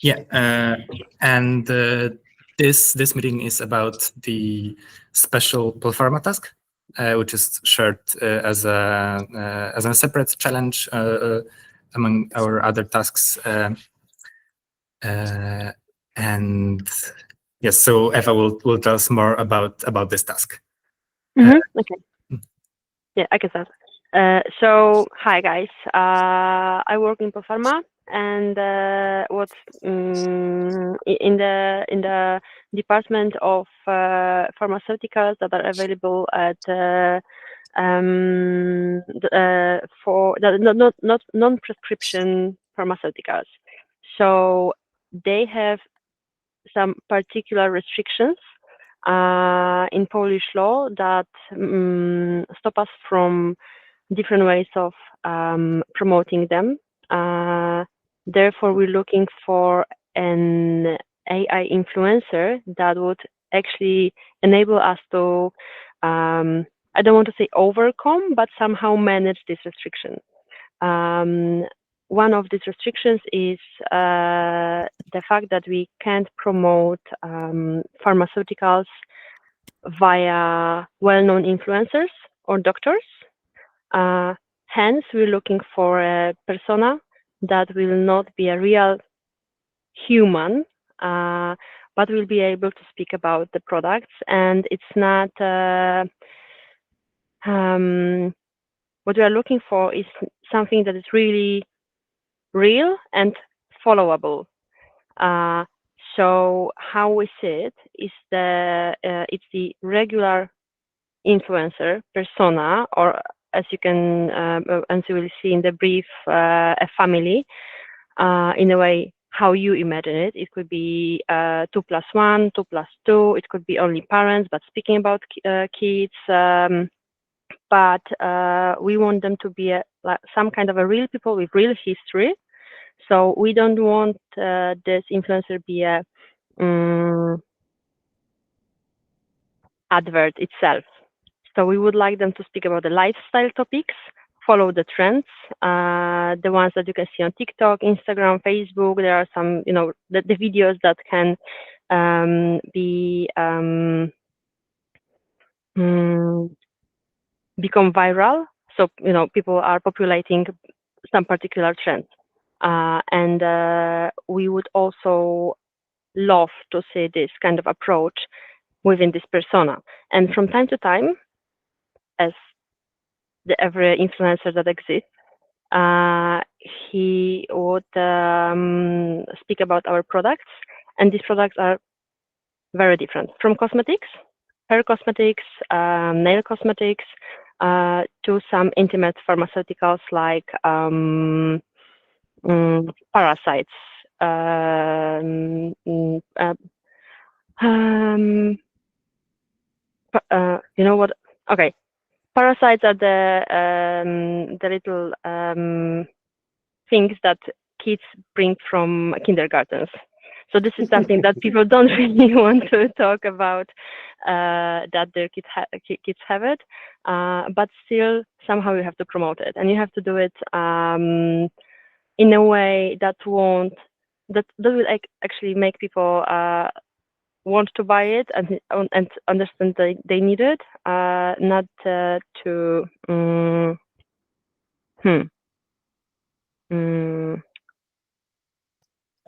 Yeah, and this meeting is about the special Polpharma task, which is shared as a separate challenge among our other tasks. And yes, so Eva will tell us more about this task. Okay. Yeah, I can start. So, hi guys. I work in Polpharma, and what's in the department of pharmaceuticals that are available at for not non-prescription pharmaceuticals. So they have some particular restrictions in Polish law that stop us from different ways of promoting them. Therefore, we're looking for an AI influencer that would actually enable us to, I don't want to say overcome, but somehow manage this restriction. One of these restrictions is the fact that we can't promote pharmaceuticals via well-known influencers or doctors. Hence, we're looking for a persona that will not be a real human, but will be able to speak about the products. And it's not what we are looking for is something that is really real and followable. So how we see it is it's the regular influencer persona, or as you can as you will see in the brief, a family. In a way, how you imagine it. It could be 2+1, 2+2. It could be only parents, but speaking about kids. But we want them to be like some kind of a real people with real history. So we don't want this influencer be a advert itself. So we would like them to speak about the lifestyle topics, follow the trends, the ones that you can see on TikTok, Instagram, Facebook. There are some, the videos that can become viral. So, people are populating some particular trends. And we would also love to see this kind of approach within this persona. And from time to time, as every influencer that exists, he would speak about our products. And these products are very different, from cosmetics, hair cosmetics, nail cosmetics, to some intimate pharmaceuticals like parasites. You know what? Okay, parasites are the little things that kids bring from kindergartens. So this is something that people don't really want to talk about, that their kids have it, but still somehow you have to promote it, and you have to do it in a way that will actually make people want to buy it and understand that they need it, not to.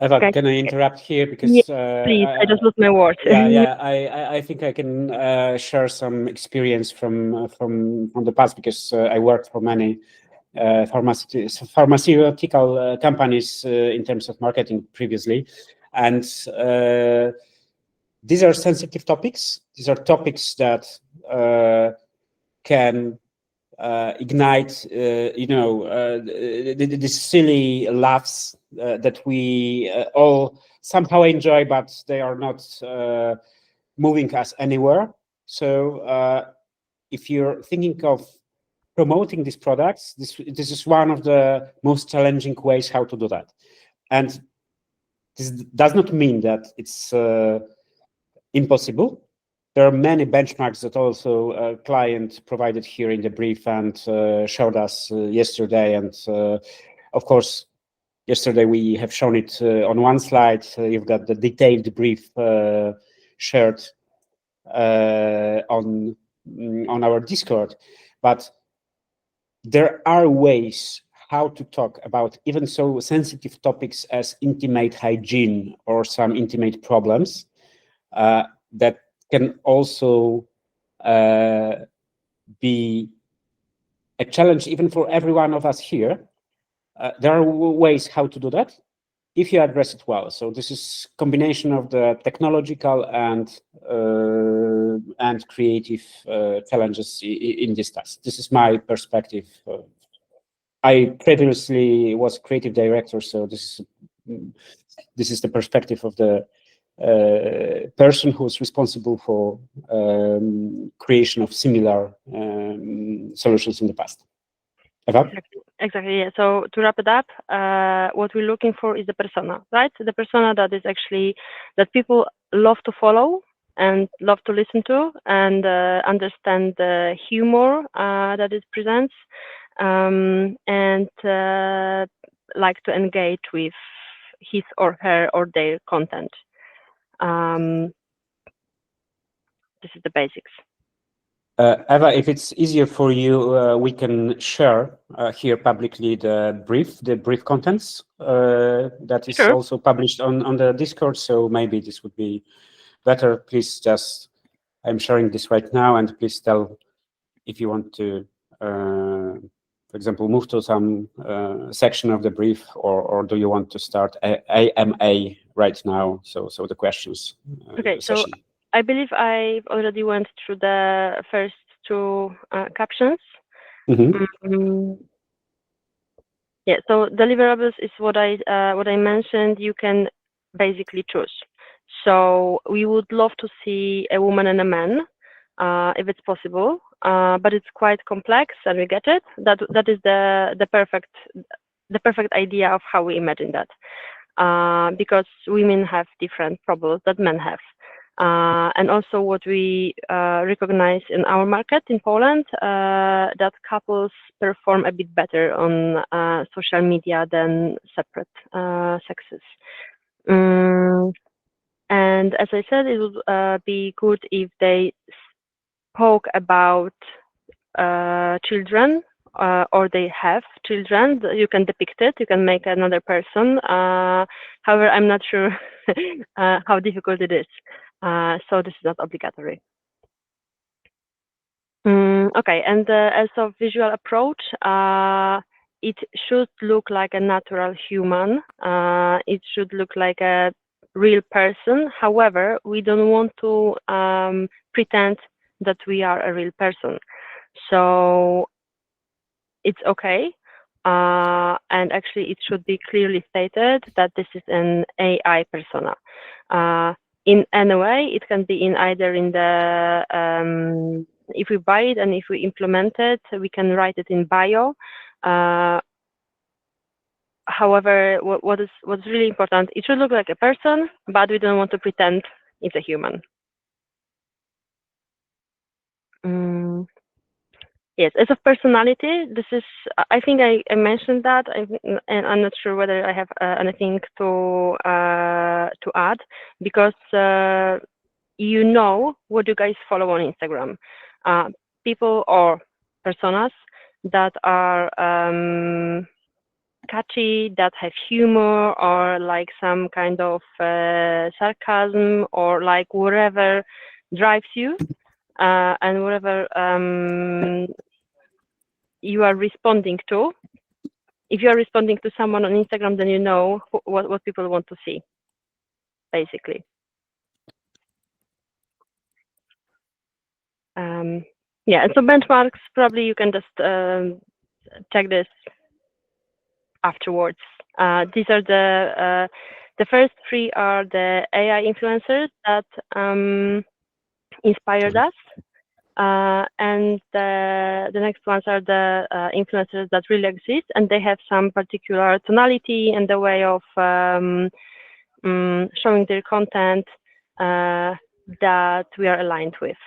Eva, Okay. can I interrupt here? Because please, I just lost my words. I think I can share some experience from the past, because I worked for many pharmaceutical companies in terms of marketing previously, and these are sensitive topics. These are topics that can ignite, the silly laughs that we all somehow enjoy, but they are not moving us anywhere. So if you're thinking of promoting these products, this is one of the most challenging ways how to do that. And this does not mean that it's impossible. There are many benchmarks that also a client provided here in the brief and showed us yesterday. And of course, yesterday we have shown it on one slide. You've got the detailed brief shared on our Discord, but there are ways how to talk about even so sensitive topics as intimate hygiene or some intimate problems that can also be a challenge even for every one of us here. There are ways how to do that if you address it well. So this is combination of the technological and creative challenges in this task. This is my perspective. I previously was creative director, so this is the perspective of the person who is responsible for creation of similar solutions in the past. Eva? Exactly. Yeah. So to wrap it up, what we're looking for is the persona, right? The persona that is actually that people love to follow and love to listen to and understand the humor that it presents, and like to engage with his or her or their content. This is the basics. Eva, if it's easier for you, we can share here publicly the brief contents that is Sure. also published on the Discord. So maybe this would be better. Please just, I'm sharing this right now, and please tell if you want to, for example, move to some section of the brief, or do you want to start AMA right now? So the questions. Okay. Session. So I believe I've already went through the first two captions. Mm-hmm. Yeah, so deliverables is what I mentioned. You can basically choose. So we would love to see a woman and a man, if it's possible, but it's quite complex, and we get it. That is the perfect idea of how we imagine that, because women have different problems that men have. And also what we recognize in our market in Poland, that couples perform a bit better on social media than separate sexes. And as I said, it would be good if they spoke about children, or they have children. You can depict it, you can make another person. However, I'm not sure how difficult it is. So this is not obligatory. Okay, and as a visual approach, it should look like a natural human. It should look like a real person. However, we don't want to pretend that we are a real person. So it's okay. And actually, it should be clearly stated that this is an AI persona. In any way, it can be in either in the if we buy it and if we implement it, we can write it in bio. However, what's really important, it should look like a person, but we don't want to pretend it's a human. Yes, as of personality, this is, I think I mentioned that, and I'm not sure whether I have anything to add, because you know what you guys follow on Instagram. People or personas that are catchy, that have humor, or like some kind of sarcasm, or like whatever drives you. And whatever you are responding to. If you are responding to someone on Instagram, then you know what people want to see, basically. Yeah, and so benchmarks, probably you can just check this afterwards. These are the first three are the AI influencers that inspired us. And the next ones are the influencers that really exist, and they have some particular tonality and the way of showing their content that we are aligned with.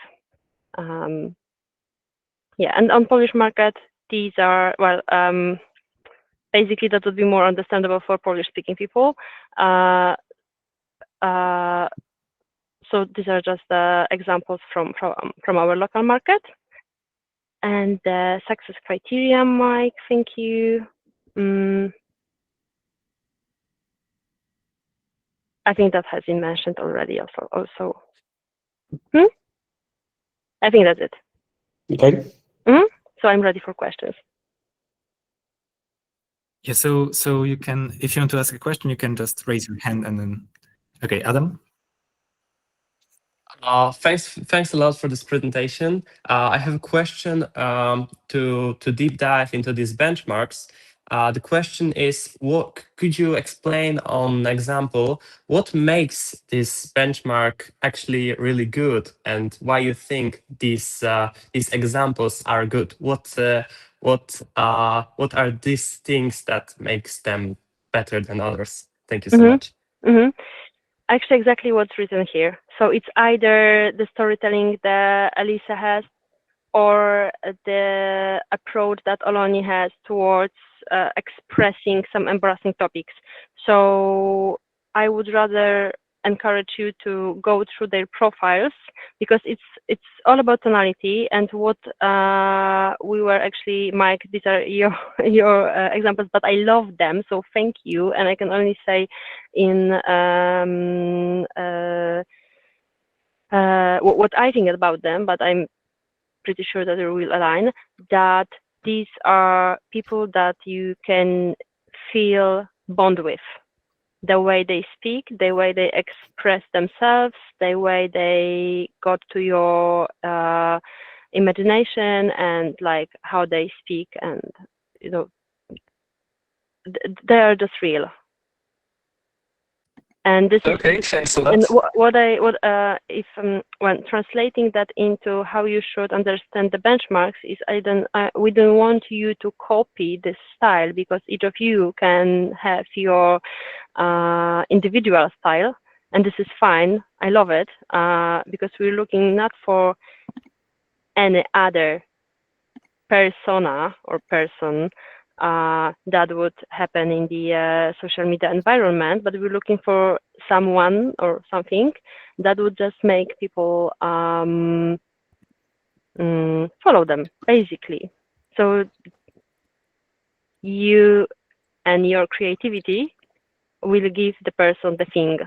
Yeah, and on Polish market, these are, well, basically, that would be more understandable for Polish-speaking people. So these are just examples from our local market. And the success criteria, Mike, thank you. I think that has been mentioned already also. I think that's it. Okay. So I'm ready for questions. Yeah, so you can, if you want to ask a question, you can just raise your hand and then, okay, Adam? Thanks a lot for this presentation. I have a question to deep dive into these benchmarks. The question is, what could you explain on an example what makes this benchmark actually really good, and why you think these examples are good? What are these things that makes them better than others? Thank you so much. Actually, exactly what's written here. So it's either the storytelling that Elisa has, or the approach that Oloni has towards expressing some embarrassing topics. So I would rather encourage you to go through their profiles, because it's all about tonality. And what we were actually, Mike, these are your examples, but I love them, so thank you. And I can only say in what I think about them, but I'm pretty sure that they will align, that these are people that you can feel bond with. The way they speak, the way they express themselves, the way they got to your imagination, and like how they speak, and they are just real. And this okay, is, thanks a lot. and when translating that into how you should understand the benchmarks is, we don't want you to copy this style, because each of you can have your individual style, and this is fine. I love it, because we're looking not for any other persona or person that would happen in the social media environment, but we're looking for someone or something that would just make people follow them, basically. So you and your creativity will give the person the thing.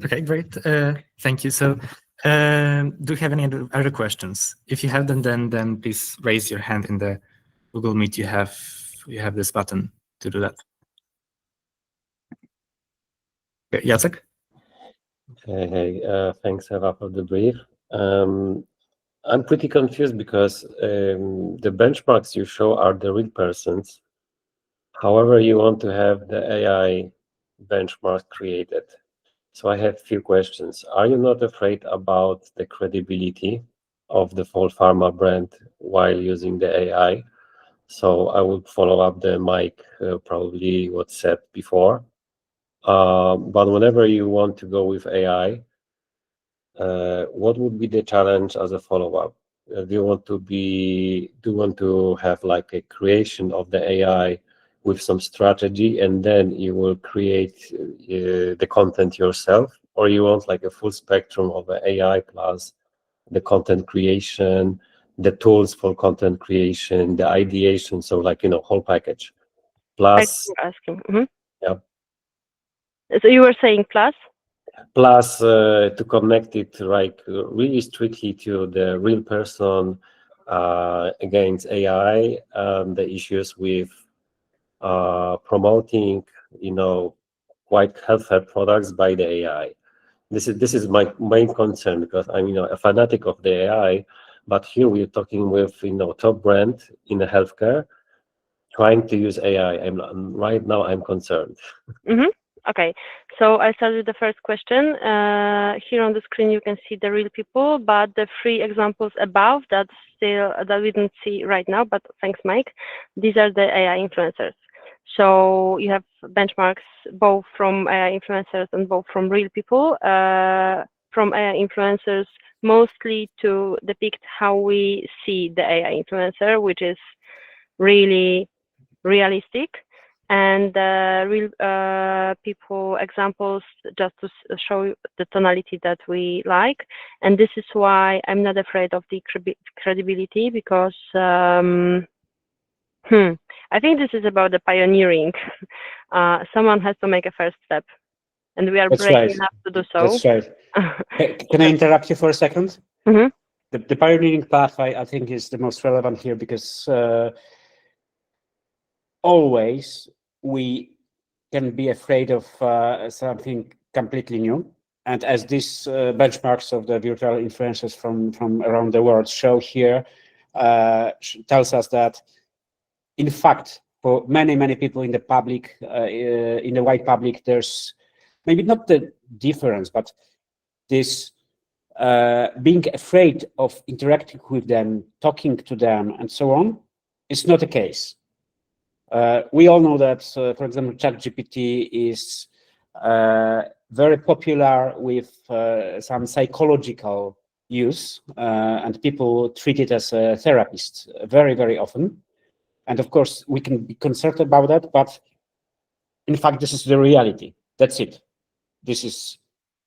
Okay, great. Thank you. So, do you have any other questions? If you have them, then please raise your hand in the Google Meet. You have this button to do that. Okay, Jacek? Hey, thanks, Eva, for the brief. I'm pretty confused because the benchmarks you show are the real persons. However, you want to have the AI benchmark created. So I have a few questions. Are you not afraid about the credibility of the Polpharma brand while using the AI? So I would follow up the Mike, probably what said before. But whenever you want to go with AI, what would be the challenge as a follow-up? Do you want to have like a creation of the AI with some strategy, and then you will create the content yourself, or you want like a full spectrum of the AI plus the content creation, the tools for content creation, the ideation, so like whole package. Plus, asking. Yeah. So you were saying plus? Plus, to connect it like really strictly to the real person against AI, the issues with promoting, quite healthy products by the AI. This is my main concern, because I'm a fanatic of the AI, but here we're talking with top brand in the healthcare trying to use AI. Right now I'm concerned. Okay, so I start with the first question. Here on the screen you can see the real people, but the 3 examples above that we didn't see right now, but thanks, Mike. These are the AI influencers. So you have benchmarks both from AI influencers and both from real people. From AI influencers, mostly to depict how we see the AI influencer, which is really realistic, and real people examples just to show you the tonality that we like. And this is why I'm not afraid of the credibility, because I think this is about the pioneering. Someone has to make a first step, and we are That's brave right. enough to do so. That's right. Can I interrupt you for a second? Mm-hmm. The pioneering path, I think, is the most relevant here, because always we can be afraid of something completely new. And as these benchmarks of the virtual influencers from around the world show here, tells us that, in fact, for many people in the public, in the wide public, there's maybe not the difference, but this being afraid of interacting with them, talking to them, and so on, is not the case. We all know that, for example, ChatGPT is very popular with some psychological use, and people treat it as a therapist very often. And of course, we can be concerned about that, but in fact, this is the reality. That's it. This is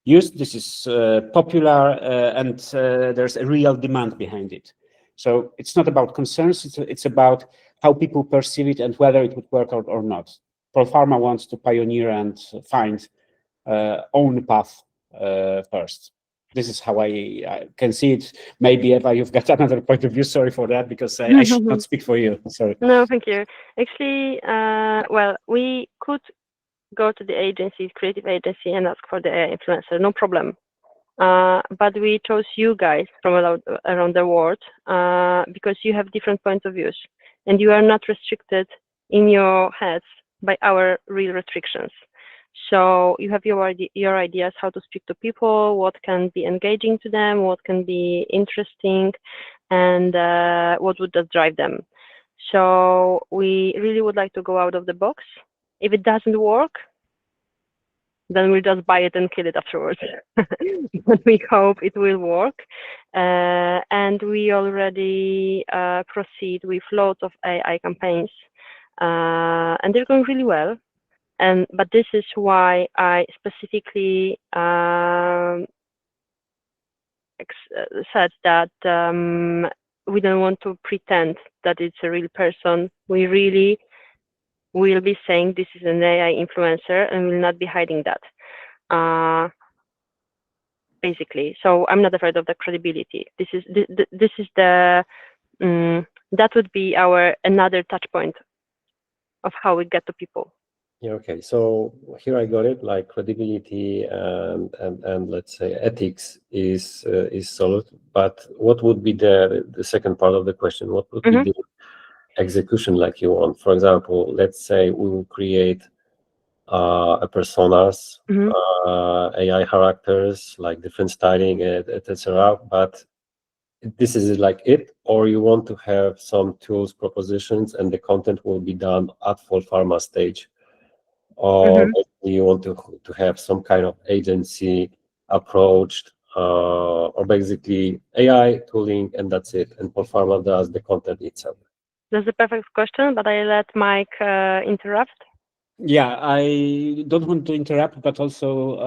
used, this is popular, and there's a real demand behind it. So it's not about concerns, it's about how people perceive it and whether it would work out or not. Polpharma wants to pioneer and find own path first. This is how I can see it. Maybe, Eva, you've got another point of view. Sorry for that, because I should not speak for you. Sorry. No, thank you. Actually, well, we could go to the agency, creative agency, and ask for the AI influencer, no problem. But we chose you guys from around the world because you have different points of views, and you are not restricted in your heads by our real restrictions. So you have your ideas how to speak to people, what can be engaging to them, what can be interesting, and what would just drive them. So we really would like to go out of the box. If it doesn't work, then we'll just buy it and kill it afterwards. But we hope it will work. And we already proceed with lots of AI campaigns, and they're going really well. But this is why I specifically said that we don't want to pretend that it's a real person. We really will be saying this is an AI influencer, and will not be hiding that. Basically, so I'm not afraid of the credibility. This is the that would be our another touch point of how we get to people. Yeah, okay. So here I got it. Like credibility and let's say ethics is solid. But what would be the second part of the question? What would be the execution like you want? For example, let's say we will create a personas, AI characters, like different styling, etc. But this is like it, or you want to have some tools, propositions, and the content will be done at Polpharma stage, or you want to have some kind of agency approached, or basically AI tooling, and that's it. And Polpharma does the content itself. That's the perfect question, but I let Mike interrupt. Yeah, I don't want to interrupt, but also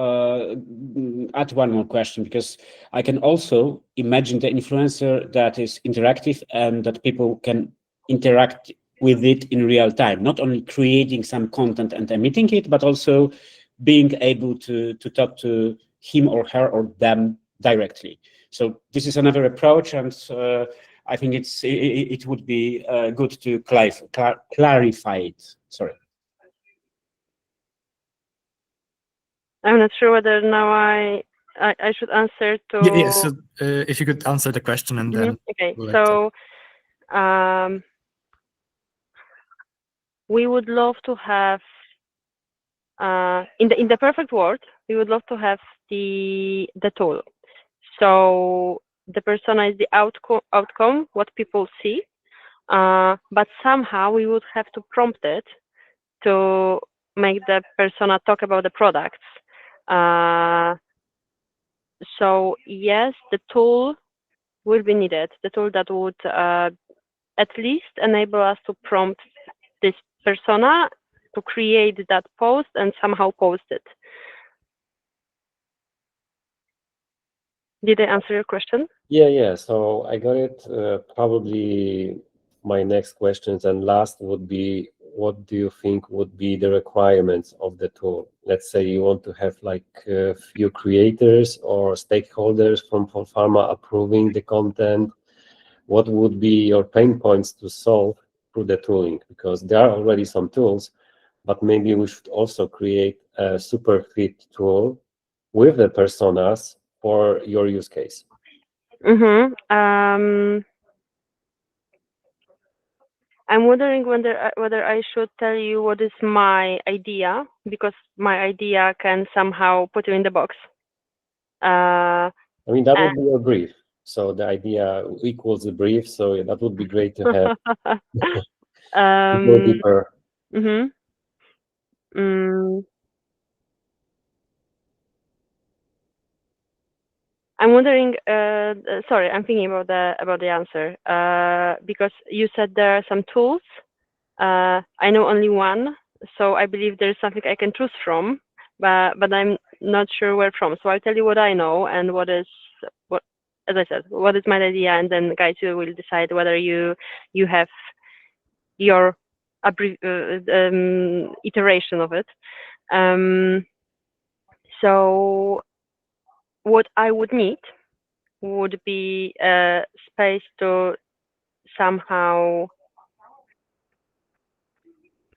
add one more question, because I can also imagine the influencer that is interactive and that people can interact with it in real time, not only creating some content and emitting it, but also being able to talk to him or her or them directly. So this is another approach, and I think it would be good to clarify it. Sorry. I'm not sure whether now I should answer to. Yeah. So if you could answer the question, and then okay. So we would love to have in the perfect world, we would love to have the tool. So the persona is the outcome, what people see, but somehow we would have to prompt it to make the persona talk about the products. So yes, the tool will be needed. The tool that would at least enable us to prompt this persona to create that post and somehow post it. Did I answer your question? Yeah. So I got it. Probably my next questions and last would be, what do you think would be the requirements of the tool? Let's say you want to have like a few creators or stakeholders from Polpharma approving the content. What would be your pain points to solve through the tooling? Because there are already some tools, but maybe we should also create a super fit tool with the personas for your use case. I'm wondering whether I should tell you what is my idea, because my idea can somehow put you in the box. I mean, that would be your brief. So the idea equals the brief. So that would be great to have. Go deeper. I'm wondering. Sorry, I'm thinking about the answer because you said there are some tools. I know only one, so I believe there's something I can choose from, but I'm not sure where from. So I'll tell you what I know and what, as I said, what is my idea, and then guys, you will decide whether you have your iteration of it. So what I would need would be a space to somehow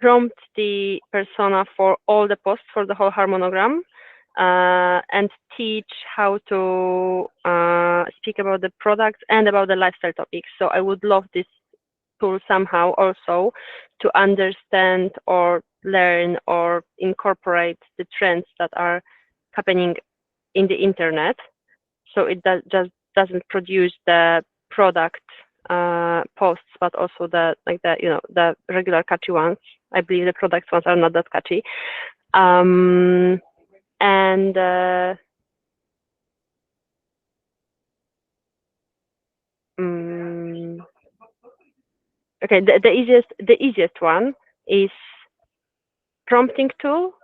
prompt the persona for all the posts for the whole harmonogram and teach how to speak about the products and about the lifestyle topics. So I would love this tool somehow also to understand or learn or incorporate the trends that are happening in the internet. So it just doesn't produce the product posts, but also the regular catchy ones. I believe the product ones are not that catchy. Okay, the easiest one is prompting tool,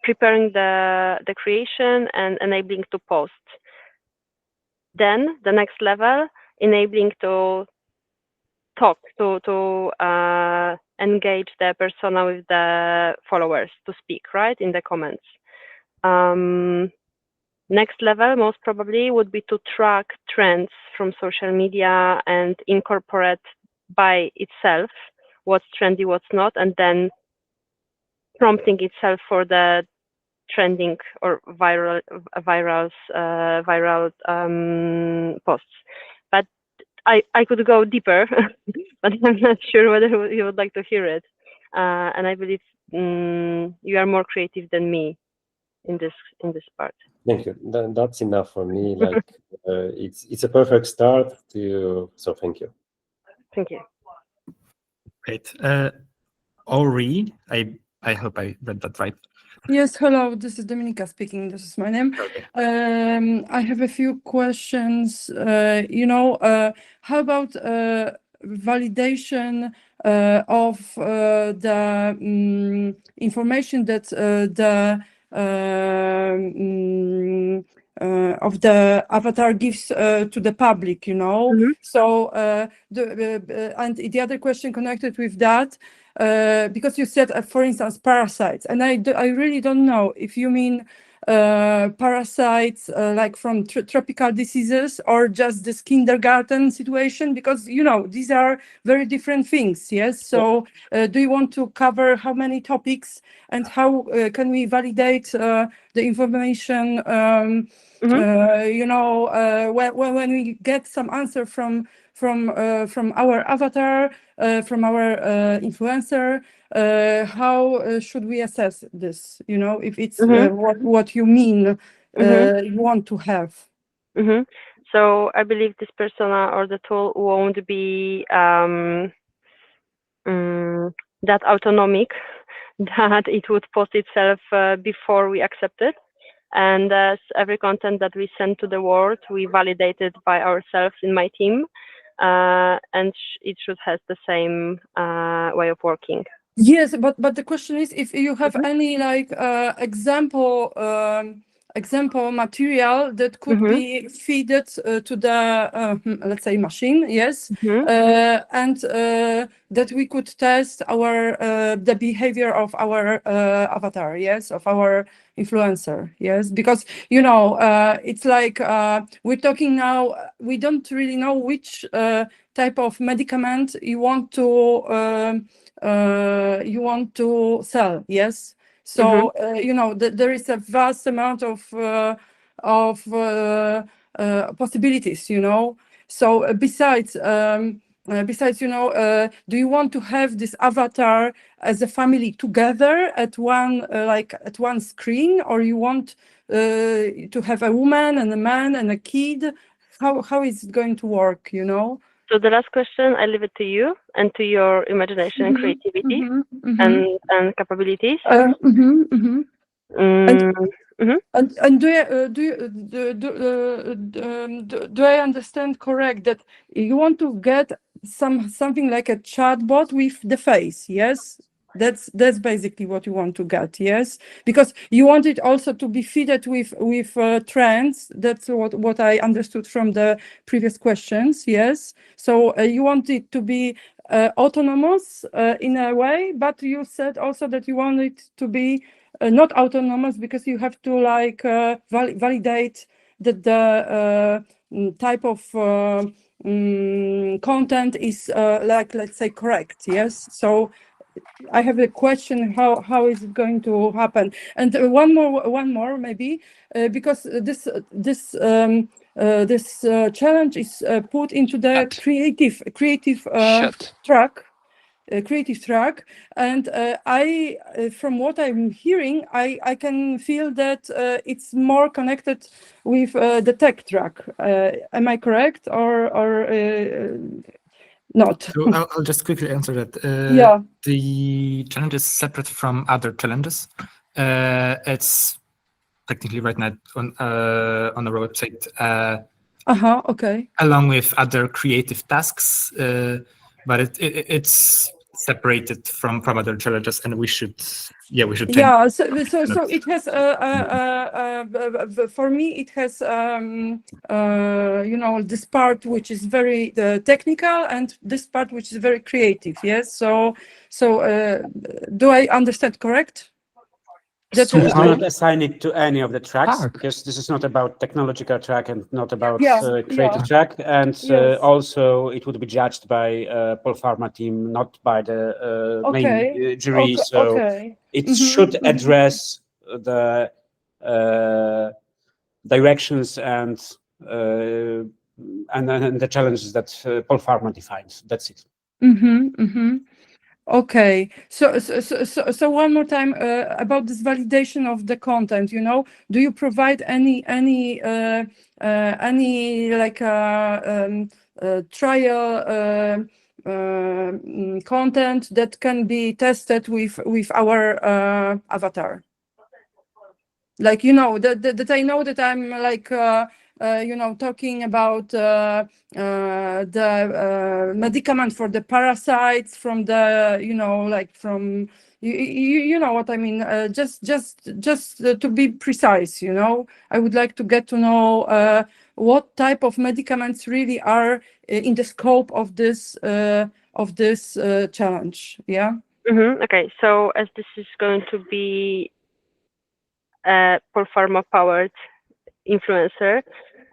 preparing the creation and enabling to post. Then the next level, enabling to talk, to engage the persona with the followers, to speak, right, in the comments. Next level, most probably, would be to track trends from social media and incorporate by itself what's trendy, what's not, and then prompting itself for the trending or viral posts. But I could go deeper, but I'm not sure whether you would like to hear it. And I believe you are more creative than me in this part. Thank you. That's enough for me. Like it's a perfect start to. So thank you. Thank you. Great. Ori, I hope I read that right. Yes, hello, this is Dominika speaking. This is my name. Okay. I have a few questions. How about validation of the information that of the avatar gives to the public, So and the other question connected with that, because you said, for instance, parasites, and I really don't know if you mean parasites like from tropical diseases or just this kindergarten situation, because these are very different things. Yes, so do you want to cover how many topics and how can we validate the information when we get some answer from our avatar, from our influencer, how should we assess this? If it's what you mean, you want to have. So I believe this persona or the tool won't be that autonomic that it would post itself before we accept it. and every content that we send to the world, we validate it by ourselves in my team, and it should have the same way of working. Yes, but the question is if you have any like example material that could be fed to the let's say machine, yes, and that we could test our the behavior of our avatar, yes, of our influencer, yes, because you know it's like we're talking now, we don't really know which type of medicament you want to sell, yes. So you know there is a vast amount of possibilities, you know. So besides you know, do you want to have this avatar as a family together at one at one screen, or you want to have a woman and a man and a kid? How is it going to work, you know? So the last question, I leave it to you and to your imagination, creativity, and capabilities. And do I understand correct that you want to get something like a chatbot with the face? Yes, that's basically what you want to get. Yes, because you want it also to be fitted with trends. That's what I understood from the previous questions. Yes, so you want it to be autonomous in a way, but you said also that you want it to be not autonomous, because you have to like validate that the type of content is like, let's say, correct. Yes, so I have a question: how is it going to happen? And one more maybe, because this challenge is put into the creative track. Creative track, and I from what I'm hearing, I can feel that it's more connected with the tech track. Am I correct, or not? So I'll just quickly answer that. Yeah. The challenge is separate from other challenges. It's technically right now on our website. Okay. Along with other creative tasks, but it's separated from other challenges, and we should change. Yeah, so it has for me it has you know, this part which is very technical, and this part which is very creative. Yes, so do I understand correct? So do not assign it to any of the tracks, because this is not about technological track and not about creative track, and also it would be judged by Polpharma team, not by the main jury. So it should address the directions and the challenges that Polpharma defines. That's it. Okay, so one more time about this validation of the content. You know, do you provide any like trial content that can be tested with our avatar? Like, you know, that I know that I'm like you know, talking about the medicament for the parasites from the, you know, like from you know what I mean. Just to be precise, you know, I would like to get to know what type of medicaments really are in the scope of this challenge. Yeah. Okay, so as this is going to be a Polpharma powered influencer,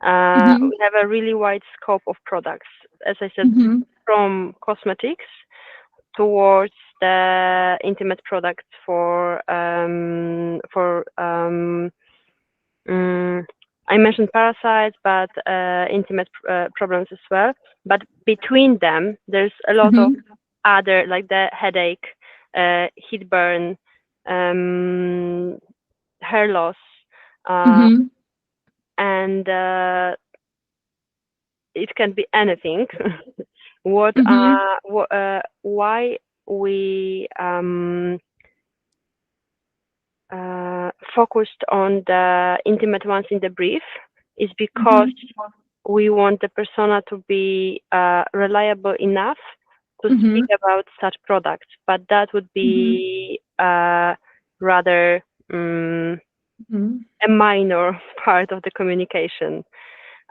we have a really wide scope of products, as I said, from cosmetics towards the intimate products for I mentioned parasites, but intimate problems as well. But between them, there's a lot of other, like the headache, heat burn, hair loss, and it can be anything. Why we focused on the intimate ones in the brief is because we want the persona to be reliable enough to speak about such products, but that would be rather a minor part of the communication.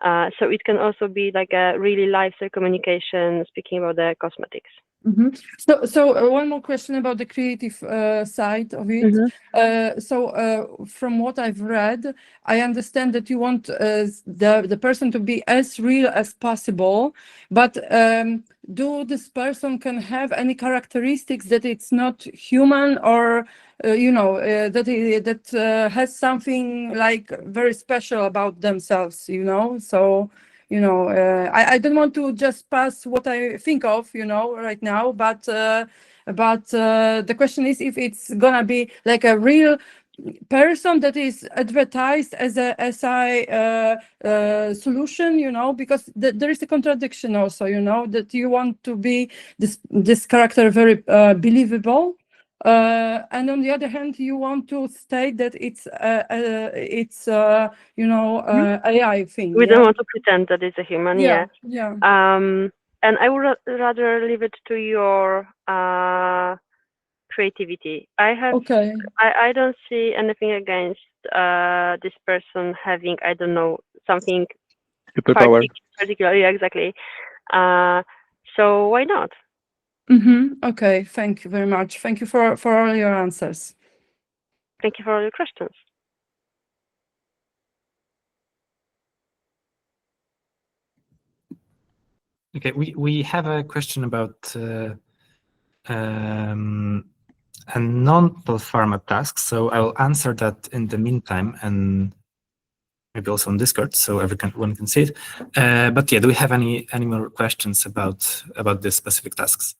So it can also be like a really lifestyle communication, speaking about the cosmetics. So one more question about the creative side of it. From what I've read, I understand that you want the person to be as real as possible, but do this person can have any characteristics that it's not human, or that has something like very special about themselves, So I don't want to just pass what I think of, right now, but the question is if it's gonna be like a real person that is advertised as a SI solution, because there is a contradiction also, that you want to be this character very believable. And on the other hand, you want to state that it's AI thing. We don't want to pretend that it's a human. Yeah. And I would rather leave it to your creativity. I don't see anything against this person having, I don't know, something superpower. Particular. Yeah, exactly. So why not? Okay, thank you very much. Thank you for all your answers. Thank you for all your questions. Okay, we have a question about a non-Polpharma task, so I'll answer that in the meantime, and maybe also on Discord, so everyone can see it. But yeah, do we have any more questions about this specific task?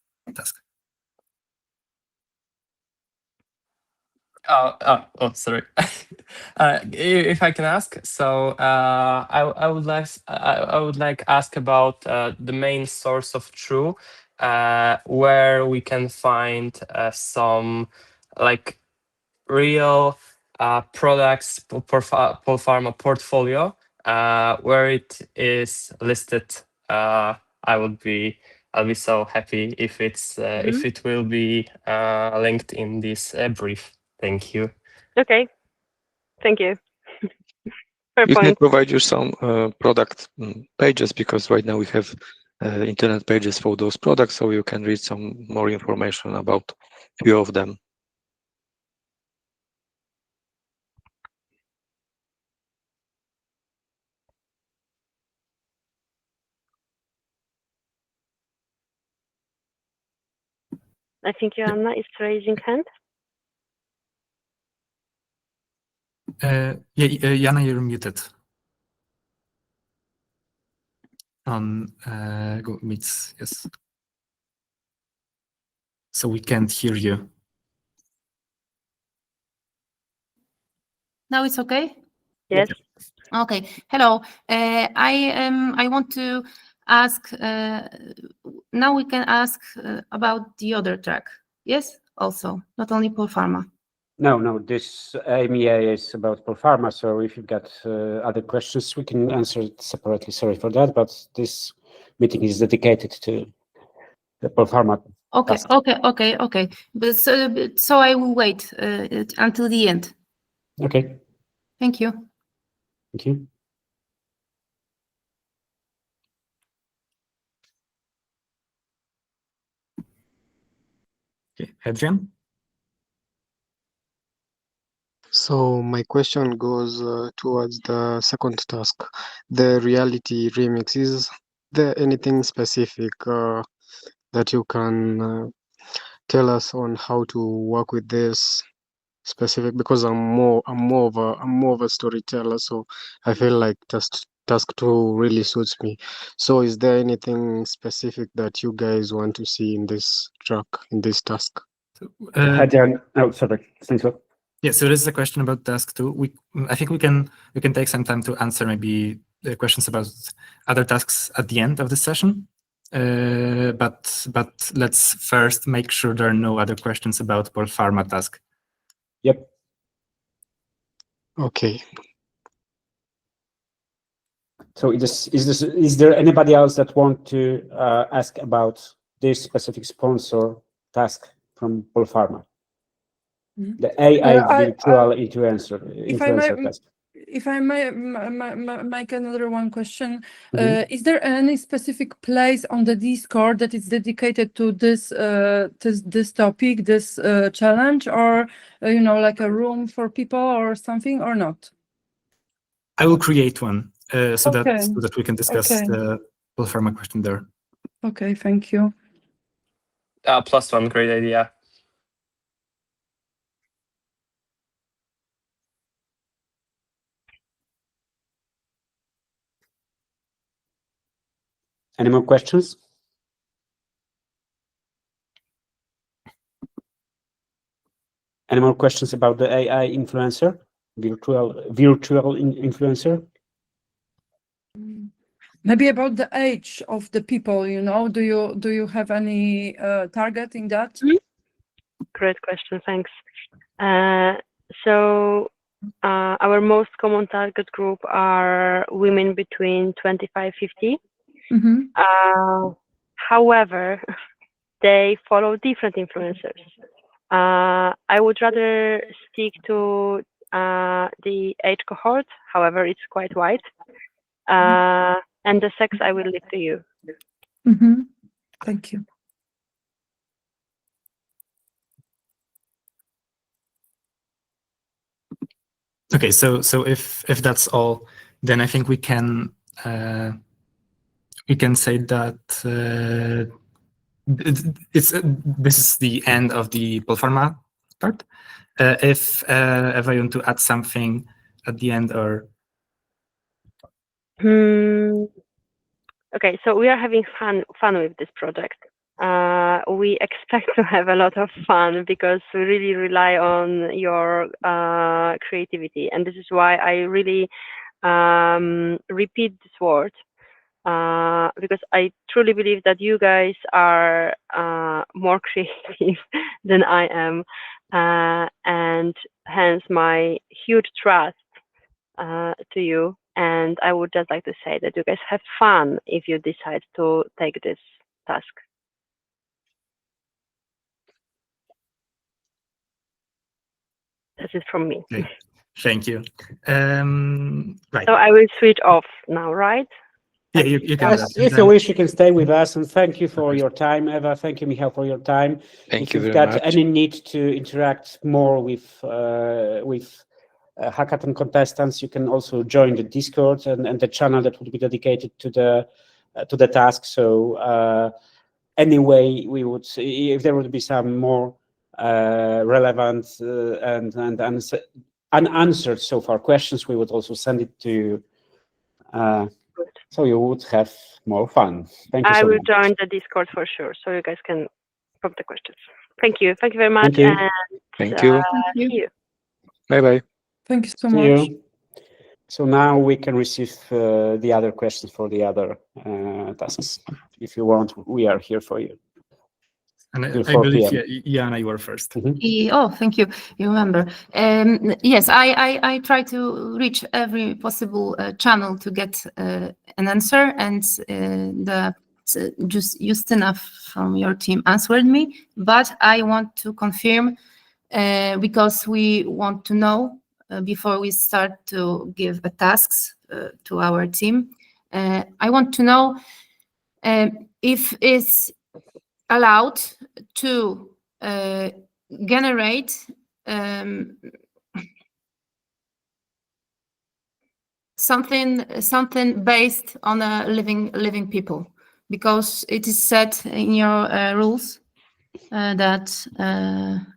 Sorry. If I can ask, so I would like ask about the main source of truth, where we can find some like real products Polpharma portfolio, where it is listed. I'll be so happy if it's if it will be linked in this brief. Thank you. Okay. Thank you. Fair You can point. provide you some product pages, because right now we have internet pages for those products, so you can read some more information about few of them. I think Joanna is raising hand. Jana, you're muted on Google Meets. Yes, so we can't hear you. Now it's okay? Yes. Okay. Hello. I want to ask, now we can ask about the other track. Yes? Also, not only Polpharma. No, this AMEA is about Polpharma, so if you've got other questions, we can answer it separately. Sorry for that, but this meeting is dedicated to the Polpharma. Okay, okay. But so I will wait until the end. Okay. Thank you. Thank you. Okay, Adrian? So my question goes towards the second task, the reality remix. Is there anything specific that you can tell us on how to work with this specific? Because I'm more of a storyteller, so I feel like task 2 really suits me. So is there anything specific that you guys want to see in this track, in this task? Adrian, sorry, Stanisław. Yeah, so this is a question about task 2. I think we can take some time to answer maybe the questions about other tasks at the end of the session. But let's first make sure there are no other questions about Polpharma task. Yep. Okay. So is there anybody else that want to ask about this specific sponsor task from Polpharma? The AI virtual influencer task. If I may make another one question, is there any specific place on the Discord that is dedicated to this this topic, this challenge, or like a room for people or something, or not? I will create one so Okay. that we can discuss the Polpharma question there. Okay, thank you. +1, great idea. Any more questions? Any more questions about the AI influencer, virtual influencer? Maybe about the age of the people, do you have any target in that? Great question, thanks. So our most common target group are women between 25-50. However, they follow different influencers. I would rather stick to the age cohort. However, it's quite wide. And the sex I will leave to you. Thank you. Okay, so if that's all, then I think we can say that this is the end of the Polpharma part. If Eva, you want to add something at the end, or okay, so we are having fun with this project. We expect to have a lot of fun because we really rely on your creativity, and this is why I really repeat this word, because I truly believe that you guys are more creative than I am, and hence my huge trust to you. And I would just like to say that you guys have fun if you decide to take this task. That's it from me. okay. Thank you. Right. So I will switch off now, right? Yeah, you can. Yes, if you wish, you can stay with us. And thank you for your time, Eva. Thank you, Michał, for your time. Thank you If you've very got much. any need to interact more with hackathon contestants, you can also join the Discord and the channel that would be dedicated to the task. So anyway, we would, if there would be some more relevant and unanswered so far questions, we would also send it to you. So you would have more fun. Thank you so much. I will join the Discord for sure, so you guys can pop the questions. Thank you. Thank you very much. Thank you. And Thank you. see you. Bye-bye. Thank you so See much. you. So now we can receive the other questions for the other tasks. If you want, we are here for you. And Till I 4 believe, PM. Jana, you were first. Oh, thank you. You remember. Yes, I try to reach every possible channel to get an answer, and just Justina from your team answered me. But I want to confirm, because we want to know before we start to give tasks to our team. I want to know if it's allowed to generate something based on a living people, because it is said in your rules that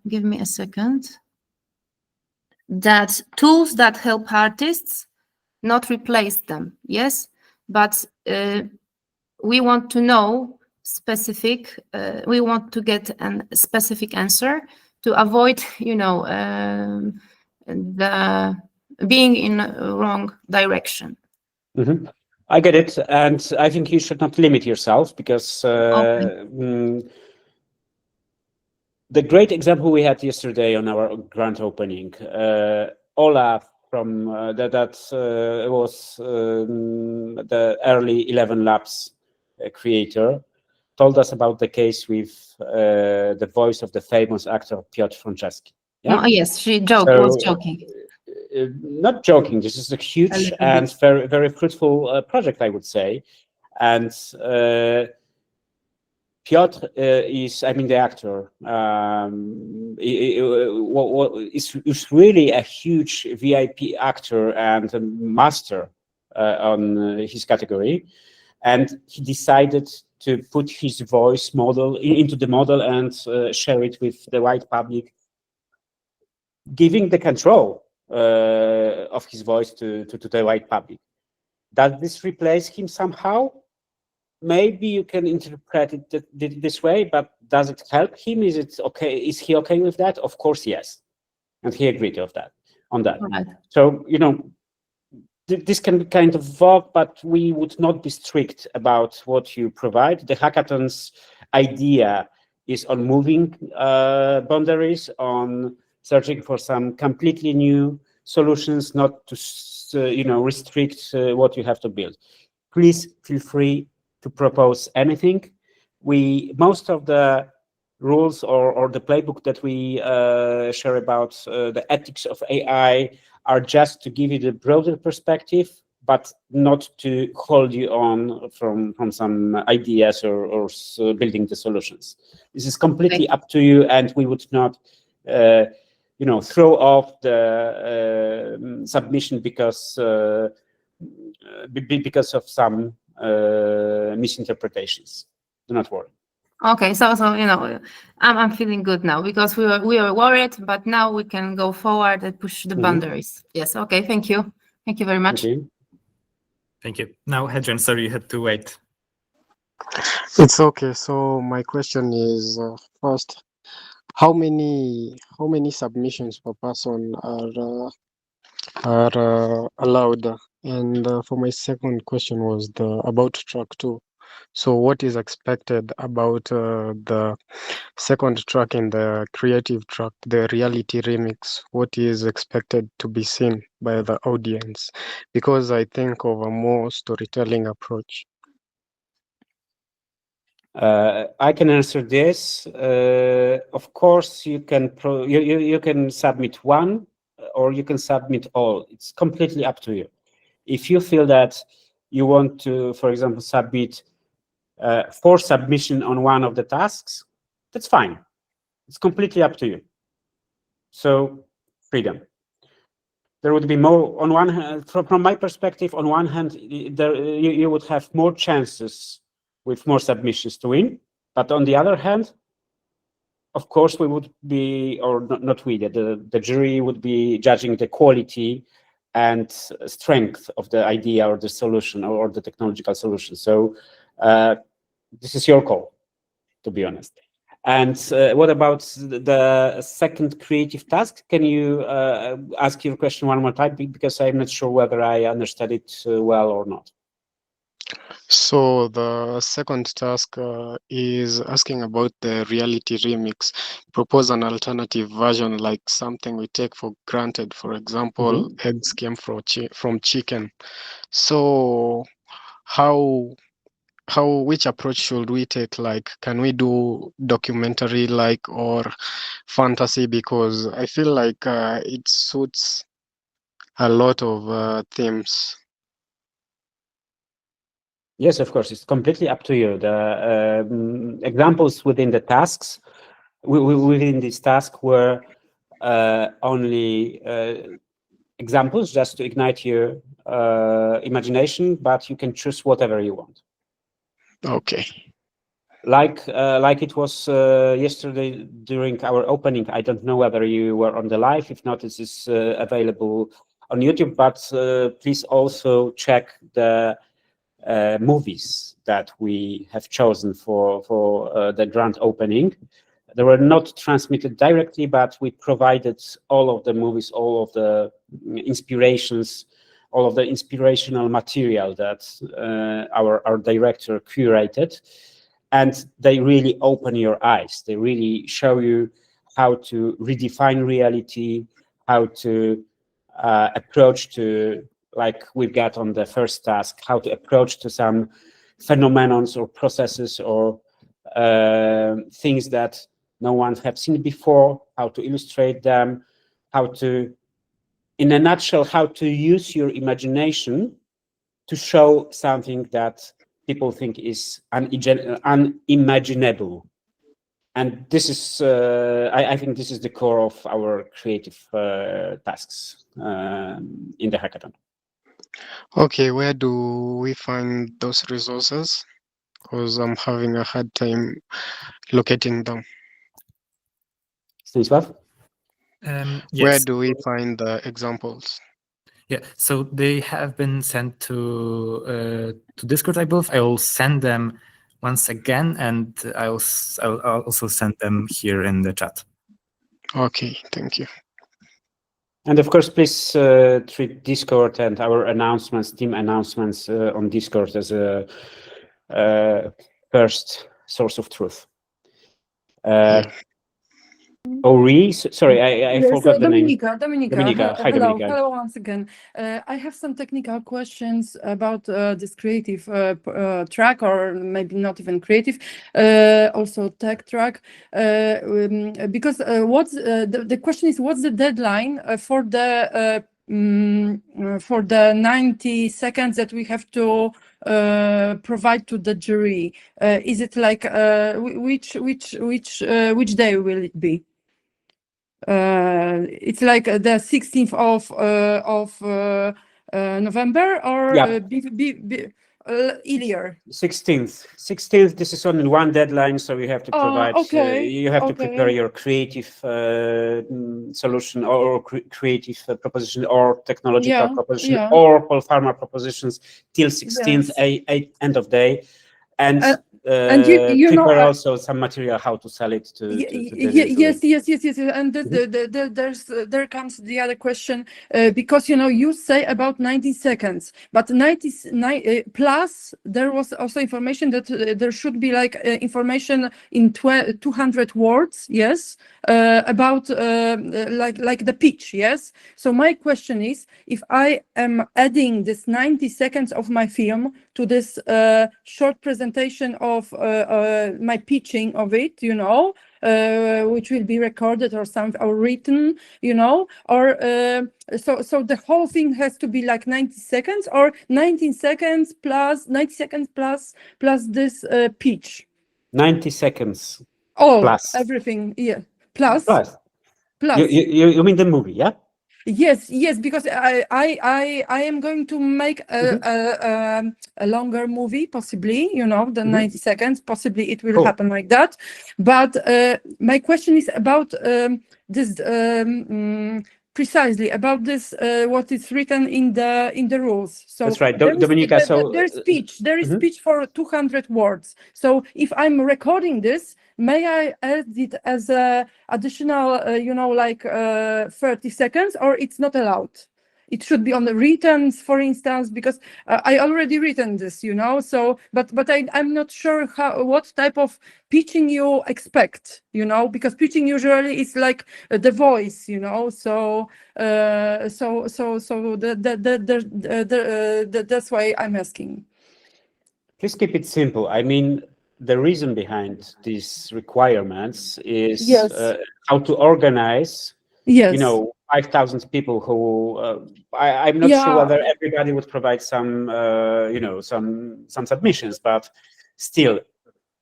give me a second, that tools that help artists not replace them. Yes, but we want to know specific, we want to get a specific answer to avoid, the being in a wrong direction. I get it, and I think you should not limit yourself, because the great example we had yesterday on our grand opening, Olaf from that was the early 11 Labs creator, told us about the case with the voice of the famous actor Piotr Franceski. Yeah? No, yes, she was joking. Not joking. This is a huge and very, very fruitful project, I would say. And Piotr is, I mean, the actor, is really a huge VIP actor and a master on his category. And he decided to put his voice model into the model and share it with the wide public, giving the control of his voice to the wide public. Does this replace him somehow? Maybe you can interpret it this way, but does it help him? Is it okay? Is he okay with that? Of course, yes, and he agreed on that. Right. So this can be kind of vague, but we would not be strict about what you provide. The hackathon's idea is on moving boundaries, on searching for some completely new solutions, not to restrict what you have to build. Please feel free to propose anything. Most of the rules or the playbook that we share about the ethics of AI are just to give you the broader perspective, but not to hold you on from some ideas or building the solutions. This is completely up to you, and we would not throw off the submission because of some misinterpretations. Do not worry. Okay, so I'm feeling good now because we were worried, but now we can go forward and push the boundaries. Yes. Okay. Thank you. Thank you very much. Thank you. Now, Hedren, sorry you had to wait. It's okay. So my question is first, how many submissions per person are allowed? And for my second question was about track 2. So what is expected about the second track in the creative track, the reality remix? What is expected to be seen by the audience? Because I think of a more storytelling approach. I can answer this. Of course, you can you can submit one, or you can submit all. It's completely up to you. If you feel that you want to, for example, submit 4 submission on one of the tasks, that's fine. It's completely up to you. So freedom. There would be more on one hand, from my perspective, on one hand, you would have more chances with more submissions to win. But on the other hand, of course, we would be, or not we, the jury would be judging the quality and strength of the idea or the solution or the technological solution. So this is your call, to be honest. And what about the second creative task? Can you ask your question one more time? Because I'm not sure whether I understood it well or not. So the second task is asking about the reality remix. Propose an alternative version, like something we take for granted. For example, eggs came from chicken. So which approach should we take? Like, can we do documentary or fantasy? Because I feel like it suits a lot of themes. Yes, of course, it's completely up to you. The examples within the tasks, within this task, were only examples just to ignite your imagination, but you can choose whatever you want. Okay. Like it was yesterday during our opening. I don't know whether you were on the live. If not, this is available on YouTube. But please also check the movies that we have chosen for the grand opening. They were not transmitted directly, but we provided all of the movies, all of the inspirations, all of the inspirational material that our director curated. And they really open your eyes. They really show you how to redefine reality, how to approach to, like we've got on the first task, how to approach to some phenomenons or processes or things that no one have seen before, how to illustrate them, how to, in a nutshell, how to use your imagination to show something that people think is unimaginable. And this is, I think this is the core of our creative tasks in the hackathon. Okay, where do we find those resources? Because I'm having a hard time locating them. Stanisław? Where Yes. do we find the examples? Yeah, so they have been sent to Discord, I believe. I will send them once again, and I'll also send them here in the chat. Okay, thank you. And of course, please treat Discord and our announcements, team announcements on Discord as a first source of truth. Ori, sorry, I forgot the name. Dominika, hi hello, Dominika. hello once again. I have some technical questions about this creative track, or maybe not even creative, also tech track. Because what's the question is, what's the deadline for the 90 seconds that we have to provide to the jury? Is it like which day will it be? It's like the 16th of November, or earlier? 16th. This is only one deadline, so you have to provide. Okay. You have to prepare your creative solution or creative proposition or technological proposition or Polpharma propositions till 16th, end of day, and you prepare also some material how to sell it to yes, and there comes the other question, because you say about 90 seconds, but 90 plus there was also information that there should be like information in 200 words, yes, about like the pitch, yes. So my question is, if I am adding this 90 seconds of my film to this short presentation of my pitching of it, which will be recorded or written, or so the whole thing has to be like 90 seconds, or 90 seconds plus this pitch. 90 seconds. Plus everything, yeah. Plus. You mean the movie, yeah? Yes, because I am going to make a longer movie, possibly, than 90 seconds. Possibly it will happen like that. But my question is about this precisely about this what is written in the rules. So that's right, Dominika. So there's speech. There is speech for 200 words. So if I'm recording this, may I add it as a additional, 30 seconds, or it's not allowed? It should be on the written, for instance, because I already written this, So, but I'm not sure what type of pitching you expect, because pitching usually is like the voice, So, that's why I'm asking. Please keep it simple. I mean, the reason behind these requirements is how to organize, 5,000 people who I'm not sure whether everybody would provide some, some submissions, but still,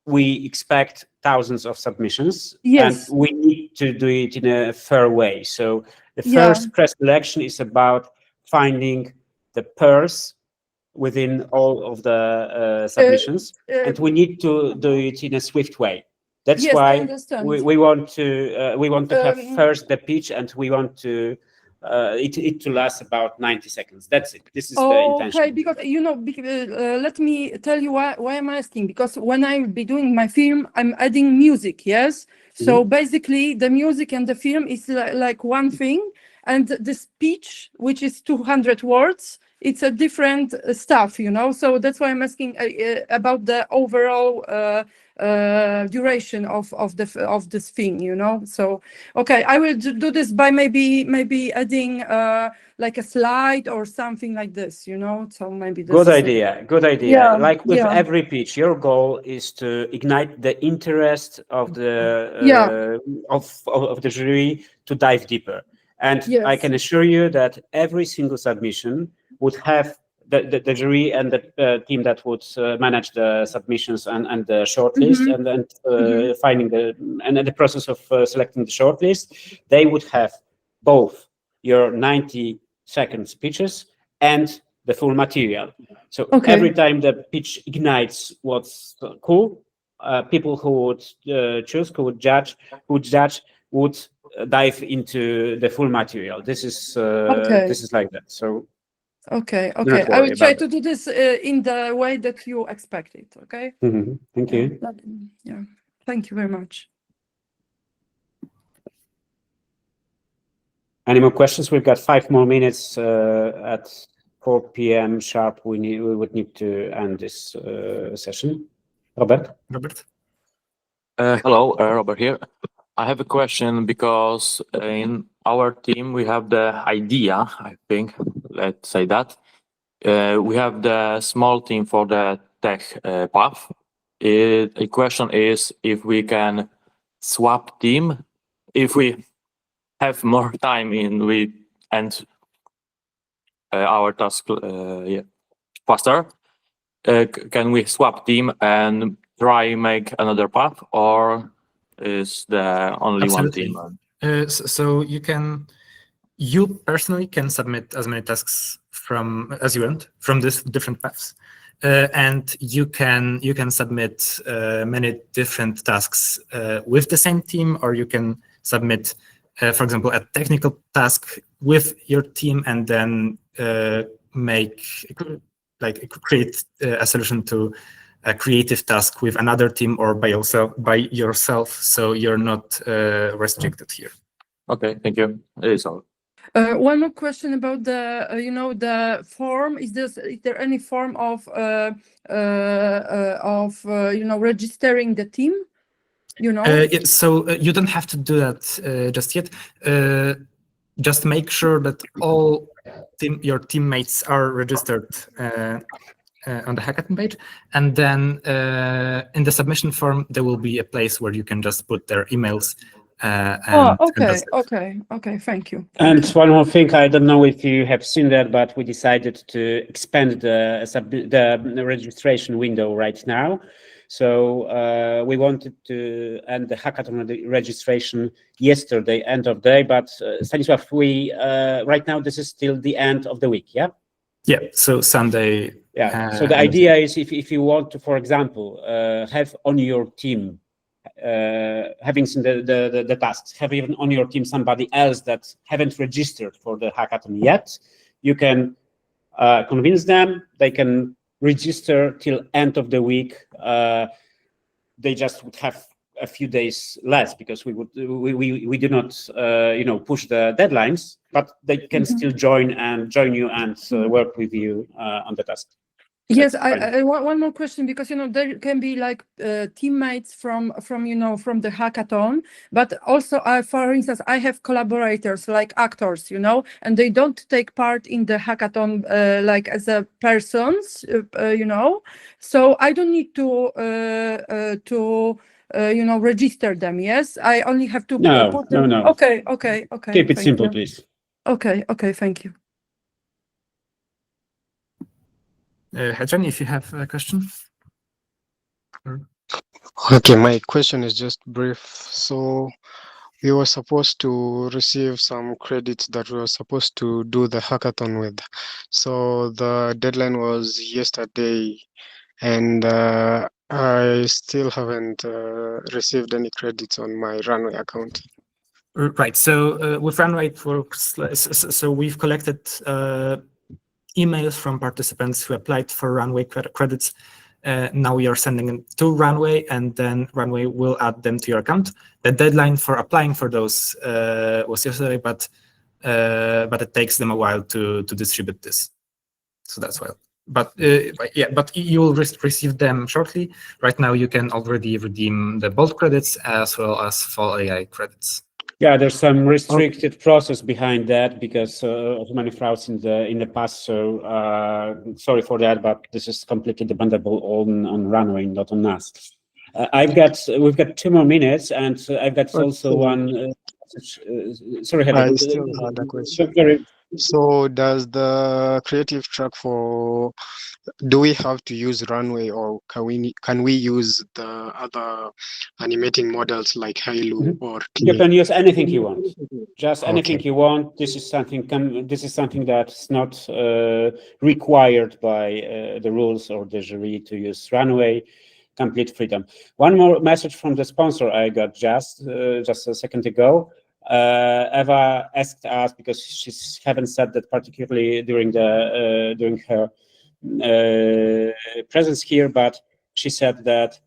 we expect thousands of submissions, and we need to do it in a fair way. So the first pre-selection is about finding the pairs within all of the submissions, and we need to do it in a swift way. That's why we want to have first the pitch, and we want to it to last about 90 seconds. That's it. This is the intention. Okay, because let me tell you why I'm asking. Because when I will be doing my film, I'm adding music. Yes, so basically the music and the film is like one thing, and the speech, which is 200 words, it's a different stuff, So that's why I'm asking about the overall duration of this thing, you know. So okay, I will do this by maybe adding like a slide or something like this, you know. So maybe this good idea. Good idea. Yeah, Like with yeah. every pitch, your goal is to ignite the interest of the Yeah. of the jury to dive deeper. And I Yes. can assure you that every single submission would have the jury and the team that would manage the submissions and the shortlist Mhm. and finding the process of selecting the shortlist. They would have both your 90-second speeches and the full material. So Okay. every time the pitch ignites what's cool, people who would choose, who would judge, would dive into the full material. This is Okay. this is like that. So Okay, do okay. not I worry will try about to do this in the way that you expect it. Okay. it. Thank Yeah. you. Yeah. Thank you very much. Any more questions? We've got 5 more minutes at 4 p.m. sharp. We would need to end this session. Robert? Robert? Hello, Robert here. I have a question because in our team we have the idea, I think, let's say that. We have the small team for the tech path. A question is if we can swap team, if we have more time and our task faster. Can we swap team and try make another path, or is there only Absolutely. one team? So you personally can submit as many tasks as you want from these different paths, and you can submit many different tasks with the same team, or you can submit, for example, a technical task with your team, and then create a solution to a creative task with another team or by yourself. So you're not restricted here. Okay, thank you. It is all. One more question about the the form. Is there any form of registering the team? So you don't have to do that just yet. Just make sure that all your teammates are registered on the hackathon page, and then in the submission form there will be a place where you can just put their emails. Okay. Thank you. And one more thing, I don't know if you have seen that, but we decided to expand the registration window right now. So we wanted to end the hackathon registration yesterday, end of day. But Stanisław, right now this is still the end of the week, yeah? Yeah. So Sunday. Yeah. So the idea is if you want to, for example, have on your team, having seen the tasks, have even on your team somebody else that haven't registered for the hackathon yet, you can convince them. They can register till end of the week. They just would have a few days less because we do not push the deadlines, but they can still join you and work with you on the task. Yes, I want one more question, because there can be like teammates from the hackathon, but also for instance I have collaborators like actors, and they don't take part in the hackathon like as a persons, so I don't need to register them. Yes, I only have to put them. No. Okay. Keep it simple, please. Okay, thank you. Hedgen, if you have a question. Okay, my question is just brief. So we were supposed to receive some credits that we were supposed to do the hackathon with. So the deadline was yesterday, and I still haven't received any credits on my Runway account. Right. So with Runway it works. So we've collected emails from participants who applied for Runway credits. Now we are sending them to Runway, and then Runway will add them to your account. The deadline for applying for those was yesterday, but it takes them a while to distribute this. So that's why. But you will receive them shortly. Right now, you can already redeem the Bolt credits as well as Fall AI credits. Yeah, there's some restricted process behind that because of many frauds in the past. So sorry for that, but this is completely dependable on Runway, not on us. We've got 2 more minutes, and I've got also one. Sorry, I still had a question. So does the creative track do we have to use Runway, or can we use the other animating models like Hailu or You can use anything you want, just Okay. anything you want. This is something that's not required by the rules or the jury to use Runway. Complete freedom. One more message from the sponsor I got just a second ago. Eva asked us, because she haven't said that particularly during her presence here, but she said that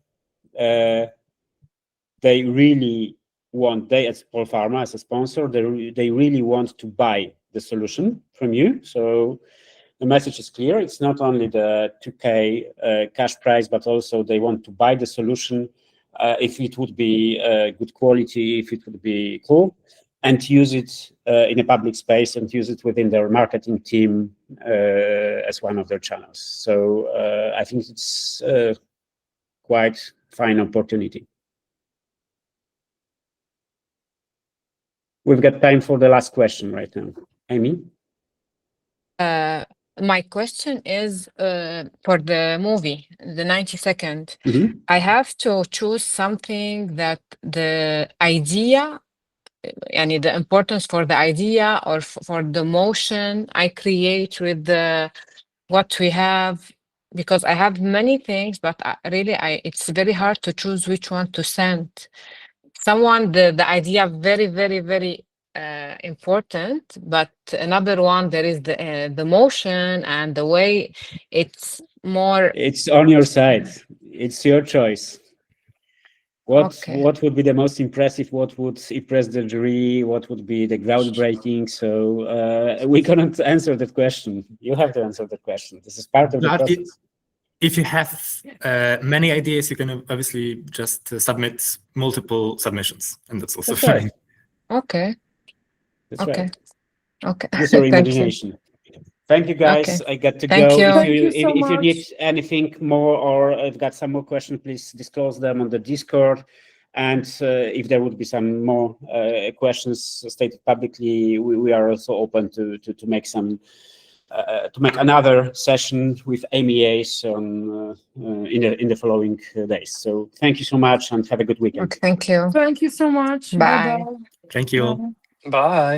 they really want, as Polpharma, as a sponsor, they really want to buy the solution from you. So the message is clear. It's not only the 2K cash price, but also they want to buy the solution if it would be good quality, if it would be cool, and use it in a public space and use it within their marketing team as one of their channels. So I think it's quite fine opportunity. We've got time for the last question right now. Amy? My question is for the movie, the 90-second. Mm-hmm. I have to choose something that the idea, and the importance for the idea or for the motion I create with what we have, because I have many things, but it's very hard to choose which one to send. Someone, the idea very, very, very important, but another one, there is the motion and the way it's more. It's on your side. It's your choice. What would be the most impressive? What would impress the jury? What would be the groundbreaking? So we cannot answer that question. You have to answer that question. This is part of the process. If you have many ideas, you can obviously just submit multiple submissions, and that's also fine. Right. Okay. That's okay. right. Okay. Use your Thank imagination. you. Thank you, guys. Okay. I got to Thank go. you. If Thank you so you need much. anything more or I've got some more questions, please disclose them on the Discord. And if there would be some more questions stated publicly, we are also open to make some to make another session with MEAs in the following days. So thank you so much and have a good weekend. Okay, thank you. Thank you so much. Bye. Bye-bye. Thank you. Bye. Bye.